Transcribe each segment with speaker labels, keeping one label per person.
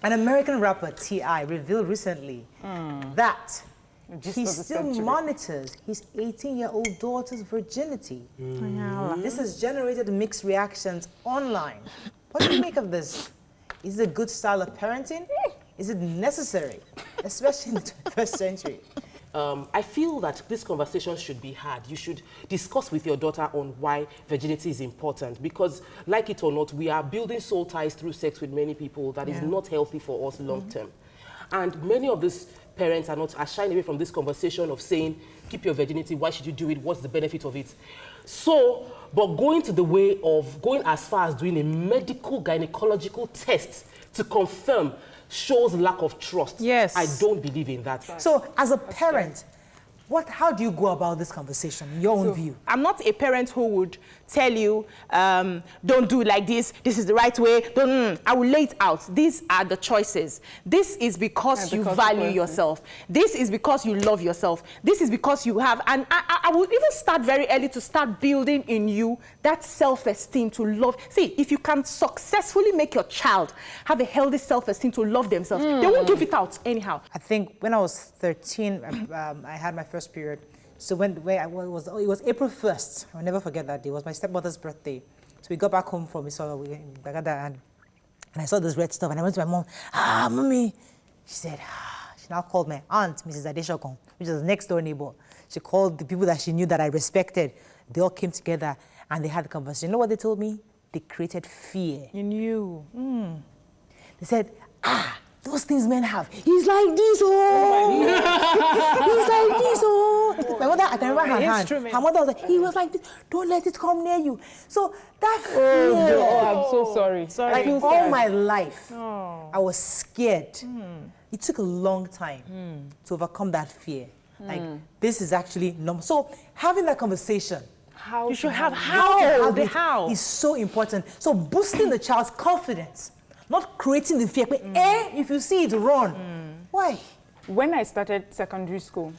Speaker 1: An American rapper, T.I., revealed recently that he still monitors his 18-year-old daughter's virginity. This has generated mixed reactions online. What do you make of this? Is it a good style of parenting? Is it necessary, especially in the 21st century?
Speaker 2: I feel that this conversation should be had. You should discuss with your daughter on why virginity is important, because, like it or not, we are building soul ties through sex with many people that is not healthy for us long term. And many of these parents are shying away from this conversation of saying, keep your virginity, why should you do it, what's the benefit of it? So, but going to the way of going as far as doing a medical gynecological test to confirm shows lack of trust.
Speaker 1: Yes.
Speaker 2: I don't believe in that.
Speaker 1: So, as a parent, how do you go about this conversation, in your own view?
Speaker 3: I'm not a parent who would tell you, don't do it like this is the right way, I will lay it out. These are the choices. This is because you value yourself. This is because you love yourself. This is because you have, and I would even start very early to start building in you that self-esteem to love. See, if you can successfully make your child have a healthy self-esteem to love themselves, they won't give it out anyhow.
Speaker 1: I think when I was 13, I had my first period. So it was April 1st. I'll never forget that day. It was my stepmother's birthday. So we got back home from in Bagada, and I saw this red stuff, and I went to my mom. Mommy. She said, she now called my aunt, Mrs. Adeshokon, which is the next door neighbor. She called the people that she knew that I respected. They all came together and they had a conversation. You know what they told me? They created fear.
Speaker 3: In you.
Speaker 1: They said, those things men have. He's like this, oh. He's like this, oh. My mother, I can remember her hand. Her mother was like, he was like this. Don't let it come near you. So that fear.
Speaker 3: I'm so sorry.
Speaker 1: Like all my life, I was scared. It took a long time to overcome that fear. Like, this is actually normal. So having that conversation,
Speaker 3: you should have how
Speaker 1: is so important. So boosting the child's confidence. Not creating the fear, but if you see it, run. Why?
Speaker 4: When I started secondary school,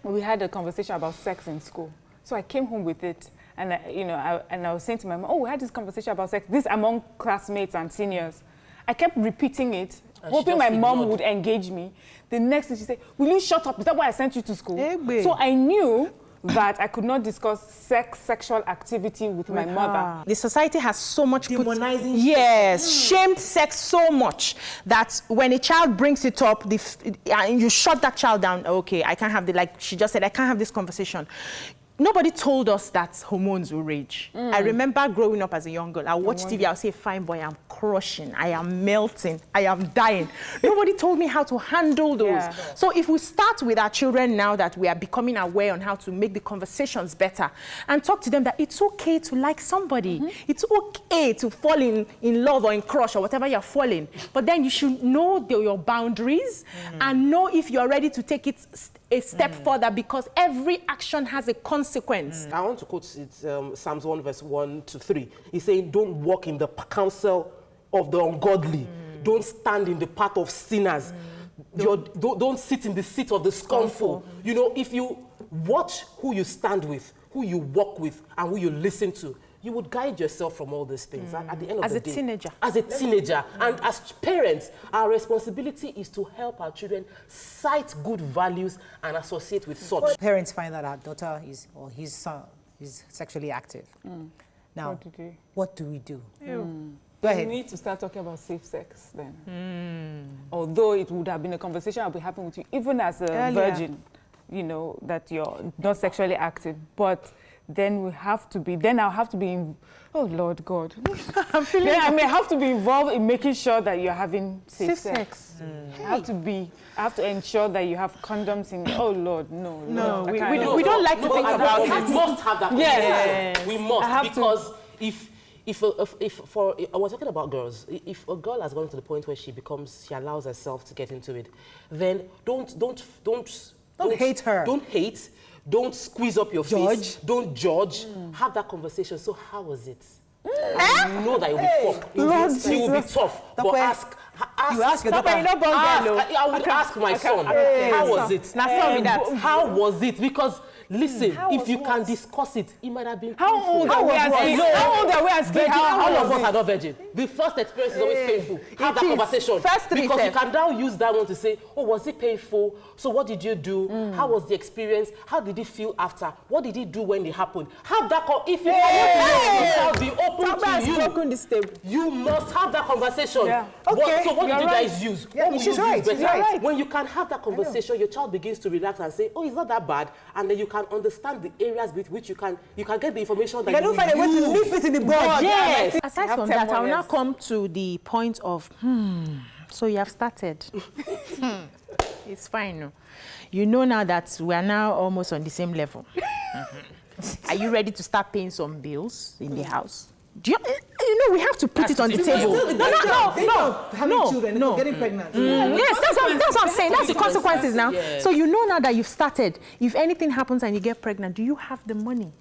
Speaker 4: we had a conversation about sex in school. So I came home with it, and I was saying to my mom, we had this conversation about sex, this among classmates and seniors. I kept repeating it, hoping my mom would engage me. The next thing she said, will you shut up? Is that why I sent you to school? So I knew that I could not discuss sexual activity with my mother.
Speaker 3: The society has so much
Speaker 1: demonizing.
Speaker 3: Shamed sex so much that when a child brings it up, and you shut that child down. Okay, I can't have like she just said, I can't have this conversation. Nobody told us that hormones will rage. I remember growing up as a young girl. I watched TV, I would say, fine boy, I'm crushing, I am melting, I am dying. Nobody told me how to handle those. So if we start with our children now that we are becoming aware on how to make the conversations better and talk to them that it's okay to like somebody. It's okay to fall in love or in crush or whatever you're falling. But then you should know your boundaries and know if you're ready to take it a step further, because every action has a consequence.
Speaker 2: I want to quote it, Psalms 1 verse 1 to 3. He's saying, don't walk in the counsel of the ungodly. Don't stand in the path of sinners. Don't sit in the seat of the scornful. You know, if you watch who you stand with, who you walk with, and who you listen to, you would guide yourself from all these things at the end of the day. As a teenager. And as parents, our responsibility is to help our children sight good values and associate with such.
Speaker 1: Parents find that our daughter or his son is sexually active. Now, what do we do?
Speaker 4: Go ahead. We need to start talking about safe sex then. Although it would have been a conversation I'll be having with you, even as a virgin, you know, that you're not sexually active. But then I'll have to be, oh Lord God. I may have to be involved in making sure that you're having safe sex. I have to ensure that you have condoms in, oh Lord, no.
Speaker 3: We don't like to think about it.
Speaker 2: We must have that conversation. We must, because if I was talking about girls, if a girl has gone to the point where she allows herself to get into it, then don't
Speaker 1: hate her.
Speaker 2: Don't hate. Don't squeeze up your face. Don't judge. Have that conversation. So how was it? You know that you'll be fucked. You will be tough. But ask.
Speaker 1: You ask your daughter.
Speaker 2: I would ask my son. How was it?
Speaker 3: How was it?
Speaker 2: Because Listen, if you can discuss it, it might have been
Speaker 4: How
Speaker 2: painful.
Speaker 4: old are we asking? How old are we asking?
Speaker 2: All of us are not virgin. The first experience is always painful. Have that conversation.
Speaker 3: First three
Speaker 2: because
Speaker 3: steps.
Speaker 2: you can now use that one to say, oh, was it painful? So what did you do? How was the experience? How did it feel after? What did it do when it happened? Have that if you want to be open to you.
Speaker 4: Broken this table.
Speaker 2: You must have that conversation.
Speaker 4: Yeah.
Speaker 1: Okay,
Speaker 2: So what did you guys use?
Speaker 1: Yeah,
Speaker 2: What will
Speaker 1: she's
Speaker 2: you
Speaker 1: right,
Speaker 2: use
Speaker 1: she's
Speaker 2: better?
Speaker 1: right.
Speaker 2: When you can have that conversation, your child begins to relax and say, oh, it's not that bad. And then you can understand the areas with which you can get the information that
Speaker 1: They
Speaker 2: you
Speaker 1: don't find a way to nip it in the bud.
Speaker 2: Yes.
Speaker 3: Aside
Speaker 4: have
Speaker 3: from
Speaker 4: 10
Speaker 3: that,
Speaker 4: more
Speaker 3: I will now
Speaker 4: years.
Speaker 3: come to the point of, so you have started. It's fine. No? You know now that we are now almost on the same level. Are you ready to start paying some bills in the house? Do you know, we have to put it on the table.
Speaker 1: Having children, getting pregnant.
Speaker 3: Yes, that's what I'm saying. That's the consequences now.
Speaker 2: Yes.
Speaker 3: So you know now that you've started. If anything happens and you get pregnant, do you have the money?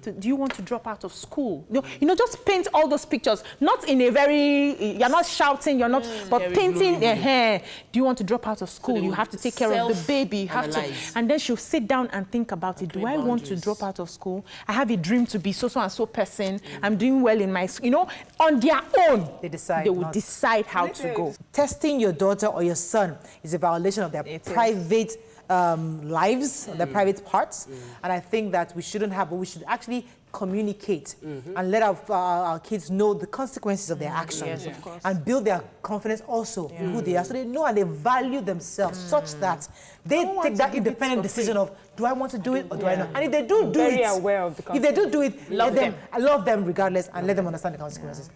Speaker 3: Do you want to drop out of school? You know, just paint all those pictures. Not in a very, you're not shouting, you're not, but
Speaker 2: Very
Speaker 3: painting
Speaker 2: gloomy.
Speaker 3: a hair. Do you want to drop out of school?
Speaker 2: they
Speaker 3: You
Speaker 2: would
Speaker 3: have to take care of the baby. You have to,
Speaker 2: self-analyze.
Speaker 3: and then she'll sit down and think about it. Do I want to
Speaker 2: boundaries.
Speaker 3: drop out of school? I have a dream to be so and so person. I'm doing well in my, on their own.
Speaker 1: They decide
Speaker 3: They will
Speaker 1: not.
Speaker 3: decide how to go.
Speaker 1: Testing your daughter or your son is a violation of their private lives, their private parts. And I think that we shouldn't have, but we should actually communicate and let our kids know the consequences of their actions.
Speaker 3: Yes, of course.
Speaker 1: And build their confidence also in who they are. So they know and they value themselves such that they take that independent decision of, do I want to do it or do I not? And if they do it,
Speaker 4: Very aware of the
Speaker 1: if they do it,
Speaker 3: Love
Speaker 1: love them regardless and let them understand the consequences.